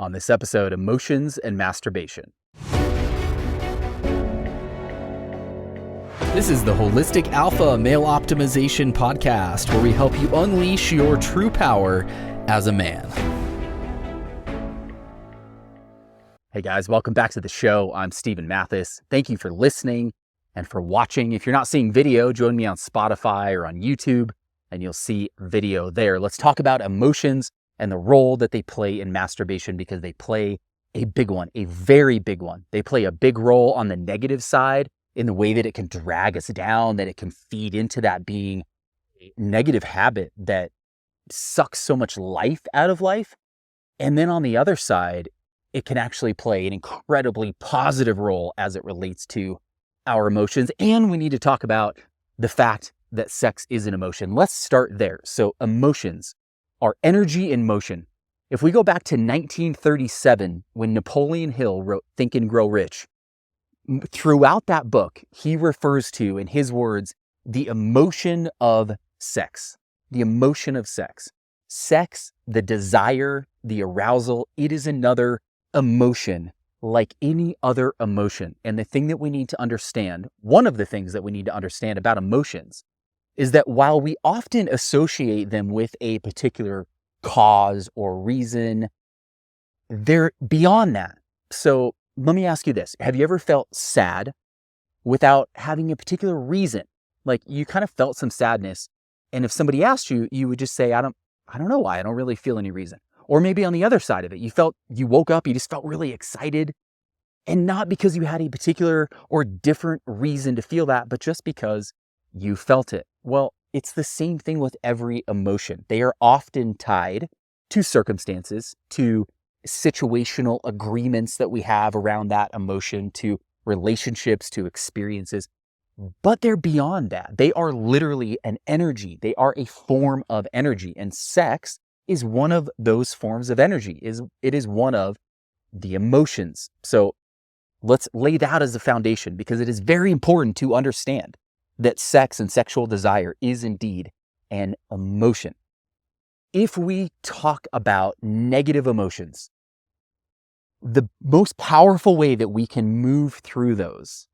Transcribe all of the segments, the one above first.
On this episode, emotions and masturbation. This is the Holistic Alpha Male Optimization Podcast, where we help you unleash your true power as a man. Hey guys, welcome back to the show. I'm Stephen Mathis. Thank you for listening and for watching. If you're not seeing video, join me on Spotify or on YouTube, and you'll see video there. Let's talk about emotions and the role that they play in masturbation, because they play a big one, a very big one. They play a big role on the negative side in the way that it can drag us down, that it can feed into that being a negative habit that sucks so much life out of life. And then on the other side, it can actually play an incredibly positive role as it relates to our emotions. And we need to talk about the fact that sex is an emotion. Let's start there. So emotions are energy in motion. If we go back to 1937, when Napoleon Hill wrote Think and Grow Rich, throughout that book, he refers to, in his words, the emotion of sex. The emotion of sex. Sex, the desire, the arousal, it is another emotion like any other emotion. And the thing that we need to understand, one of the things that we need to understand about emotions, is that while we often associate them with a particular cause or reason, they're beyond that. So let me ask you this. Have you ever felt sad without having a particular reason? Like you kind of felt some sadness, and if somebody asked you, you would just say, I don't know why. I don't really feel any reason. Or maybe on the other side of it, you woke up, you just felt really excited, and not because you had a particular or different reason to feel that, but just because you felt it. Well, it's the same thing with every emotion. They are often tied to circumstances, to situational agreements that we have around that emotion, to relationships, to experiences. But they're beyond that. They are literally an energy. They are a form of energy. And sex is one of those forms of energy. It is one of the emotions. So let's lay that as a foundation, because it is very important to understand that sex and sexual desire is indeed an emotion. If we talk about negative emotions, the most powerful way that we can move through those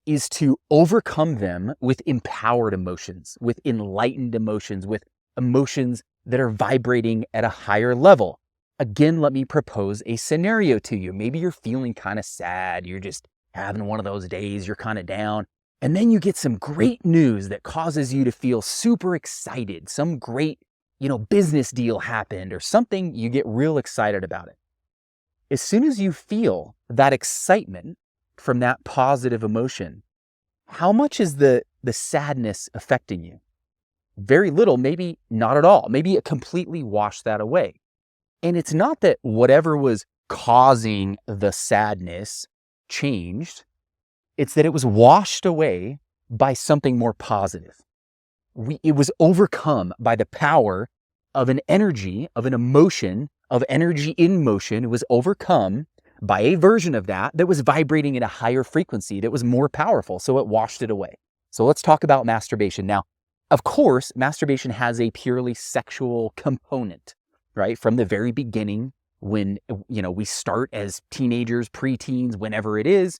is to overcome them with empowered emotions, with enlightened emotions, with emotions that are vibrating at a higher level. Again, let me propose a scenario to you. Maybe you're feeling kind of sad. You're just having one of those days. You're kind of down. And then you get some great news that causes you to feel super excited. Some great, business deal happened or something. You get real excited about it. As soon as you feel that excitement from that positive emotion, how much is the sadness affecting you? Very little, maybe not at all. Maybe it completely washed that away. And it's not that whatever was causing the sadness changed. It's that it was washed away by something more positive. It was overcome by the power of an energy, of an emotion, of energy in motion. It was overcome by a version of that was vibrating at a higher frequency, that was more powerful. So it washed it away. So let's talk about masturbation. Now, of course, masturbation has a purely sexual component, right? From the very beginning, when, we start as teenagers, preteens, whenever it is,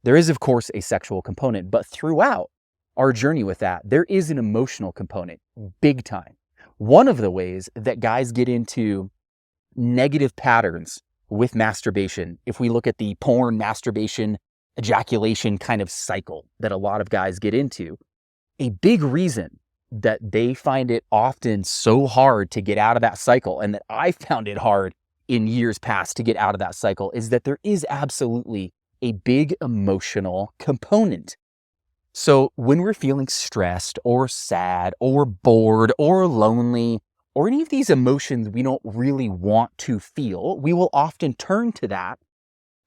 there is, of course, a sexual component, but throughout our journey with that, there is an emotional component, big time. One of the ways that guys get into negative patterns with masturbation, if we look at the porn, masturbation, ejaculation kind of cycle that a lot of guys get into, a big reason that they find it often so hard to get out of that cycle, and that I found it hard in years past to get out of that cycle, is that there is absolutely a big emotional component. So when we're feeling stressed or sad or bored or lonely, or any of these emotions we don't really want to feel, we will often turn to that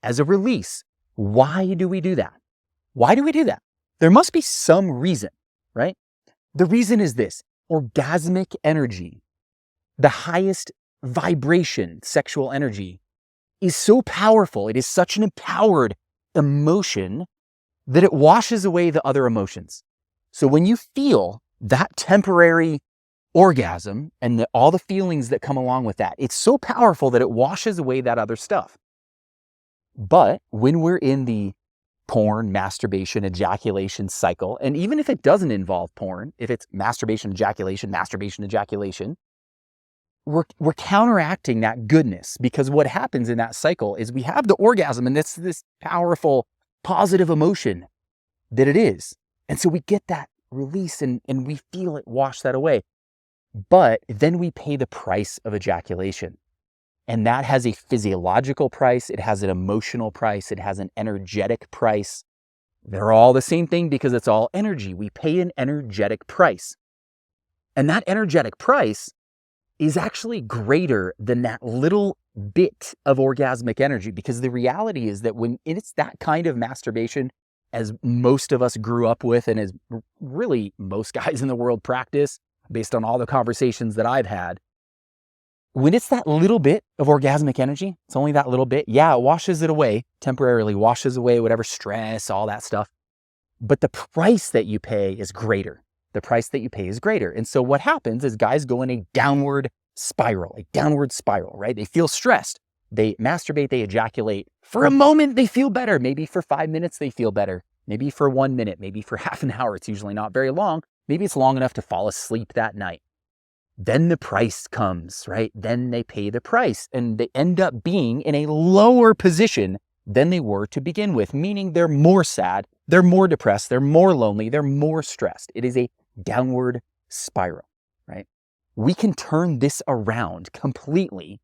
as a release. Why do we do that? Why do we do that? There must be some reason, right? The reason is this: orgasmic energy, the highest vibration, sexual energy, is so powerful. It is such an empowered emotion that it washes away the other emotions. So when you feel that temporary orgasm and all the feelings that come along with that, it's so powerful that it washes away that other stuff. But when we're in the porn, masturbation, ejaculation cycle, and even if it doesn't involve porn, if it's masturbation, ejaculation, we're counteracting that goodness, because what happens in that cycle is we have the orgasm, and it's this powerful, positive emotion that it is. And so we get that release and we feel it wash that away. But then we pay the price of ejaculation. And that has a physiological price. It has an emotional price. It has an energetic price. They're all the same thing because it's all energy. We pay an energetic price. And that energetic price is actually greater than that little bit of orgasmic energy, because the reality is that when it's that kind of masturbation, as most of us grew up with, and as really most guys in the world practice, based on all the conversations that I've had, when it's that little bit of orgasmic energy, it's only that little bit. Yeah, it washes it away, temporarily washes away whatever stress, all that stuff. But the price that you pay is greater. The price that you pay is greater. And so what happens is guys go in a downward spiral, right? They feel stressed. They masturbate, they ejaculate. For a moment, they feel better. Maybe for 5 minutes, they feel better. Maybe for 1 minute, maybe for half an hour. It's usually not very long. Maybe it's long enough to fall asleep that night. Then the price comes, right? Then they pay the price, and they end up being in a lower position than they were to begin with, meaning they're more sad, they're more depressed, they're more lonely, they're more stressed. It is a downward spiral, right? We can turn this around completely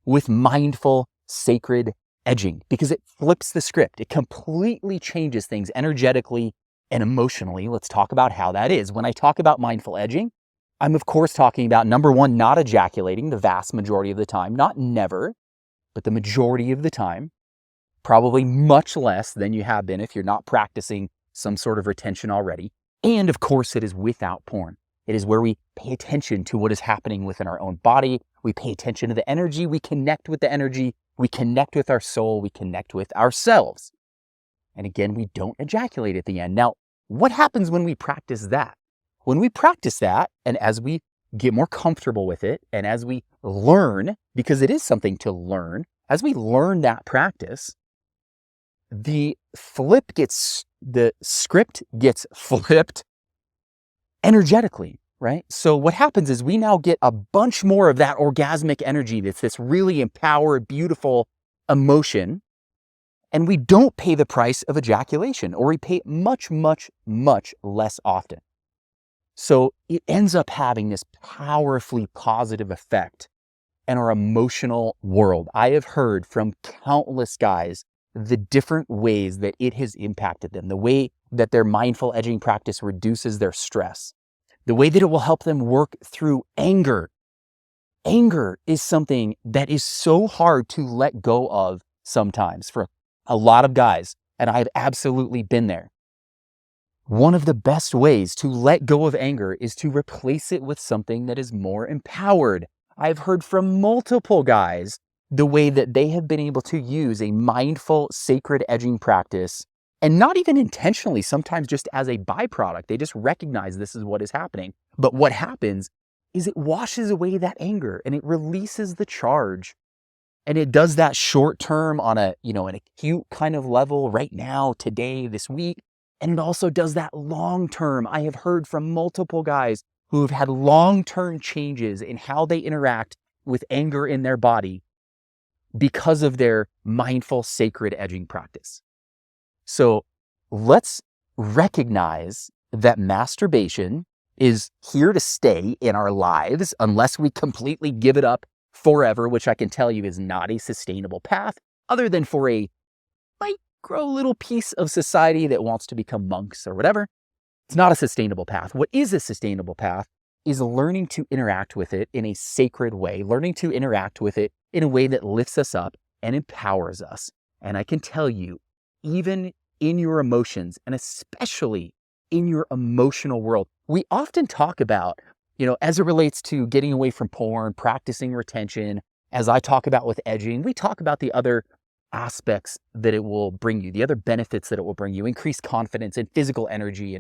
with mindful, sacred edging, because it flips the script. It completely changes things energetically and emotionally. Let's talk about how that is. When I talk about mindful edging, I'm of course talking about, number one, not ejaculating the vast majority of the time, not never, but the majority of the time, probably much less than you have been if you're not practicing some sort of retention already. And of course, it is without porn. It is where we pay attention to what is happening within our own body. We pay attention to the energy. We connect with the energy. We connect with our soul. We connect with ourselves. And again, we don't ejaculate at the end. Now, what happens when we practice that? When we practice that, and as we get more comfortable with it, and as we learn, because it is something to learn, as we learn that practice, the script gets flipped energetically, right? So what happens is we now get a bunch more of that orgasmic energy. That's this really empowered, beautiful emotion. And we don't pay the price of ejaculation, or we pay much, much, much less often. So it ends up having this powerfully positive effect in our emotional world. I have heard from countless guys the different ways that it has impacted them, the way that their mindful edging practice reduces their stress, the way that it will help them work through anger. Anger is something that is so hard to let go of sometimes for a lot of guys, and I've absolutely been there. One of the best ways to let go of anger is to replace it with something that is more empowered. I've heard from multiple guys the way that they have been able to use a mindful, sacred edging practice, and not even intentionally, sometimes just as a byproduct. They just recognize this is what is happening. But what happens is it washes away that anger and it releases the charge. And it does that short term on an acute kind of level right now, today, this week. And it also does that long term. I have heard from multiple guys who have had long-term changes in how they interact with anger in their body because of their mindful, sacred edging practice. So let's recognize that masturbation is here to stay in our lives unless we completely give it up forever, which I can tell you is not a sustainable path, other than for a micro little piece of society that wants to become monks or whatever. It's not a sustainable path. What is a sustainable path is learning to interact with it in a sacred way, learning to interact with it in a way that lifts us up and empowers us. And I can tell you, even in your emotions, and especially in your emotional world, we often talk about, as it relates to getting away from porn, practicing retention, as I talk about with edging, we talk about the other aspects that it will bring you, the other benefits that it will bring you, increased confidence and physical energy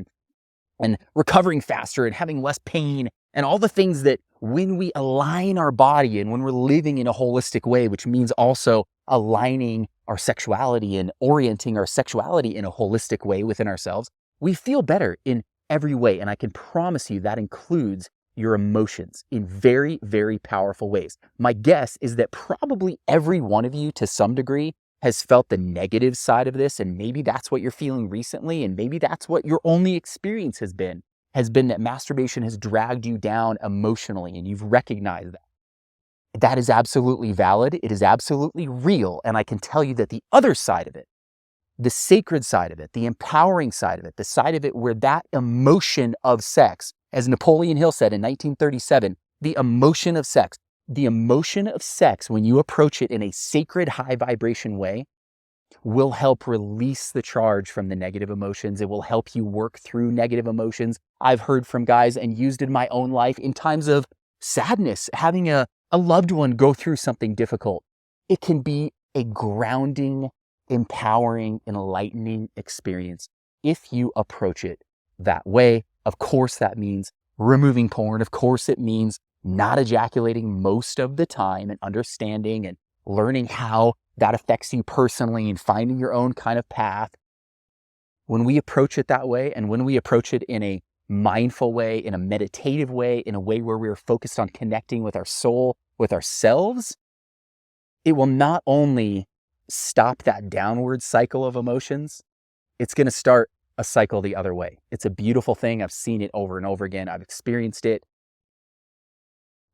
and recovering faster and having less pain and all the things that when we align our body and when we're living in a holistic way, which means also aligning our sexuality and orienting our sexuality in a holistic way within ourselves, we feel better in every way. And I can promise you that includes your emotions in very, very powerful ways. My guess is that probably every one of you to some degree has felt the negative side of this. And maybe that's what you're feeling recently. And maybe that's what your only experience has been that masturbation has dragged you down emotionally and you've recognized that. That is absolutely valid. It is absolutely real. And I can tell you that the other side of it, the sacred side of it, the empowering side of it, the side of it where that emotion of sex, as Napoleon Hill said in 1937, the emotion of sex, when you approach it in a sacred high vibration way, will help release the charge from the negative emotions. It will help you work through negative emotions. I've heard from guys and used in my own life in times of sadness, having a loved one go through something difficult. It can be a grounding, empowering, enlightening experience if you approach it that way. Of course, that means removing porn. Of course, it means not ejaculating most of the time and understanding and learning how that affects you personally and finding your own kind of path. When we approach it that way, and when we approach it in a mindful way, in a meditative way, in a way where we're focused on connecting with our soul, with ourselves, it will not only stop that downward cycle of emotions, it's going to start a cycle the other way. It's a beautiful thing. I've seen it over and over again. I've experienced it.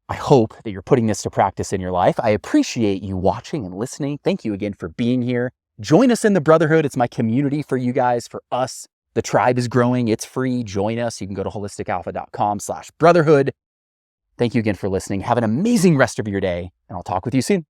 I hope that you're putting this to practice in your life. I appreciate you watching and listening. Thank you again for being here. Join us in the Brotherhood. It's my community for you guys, for us. The tribe is growing. It's free. Join us. You can go to holisticalpha.com/brotherhood. Thank you again for listening. Have an amazing rest of your day, and I'll talk with you soon.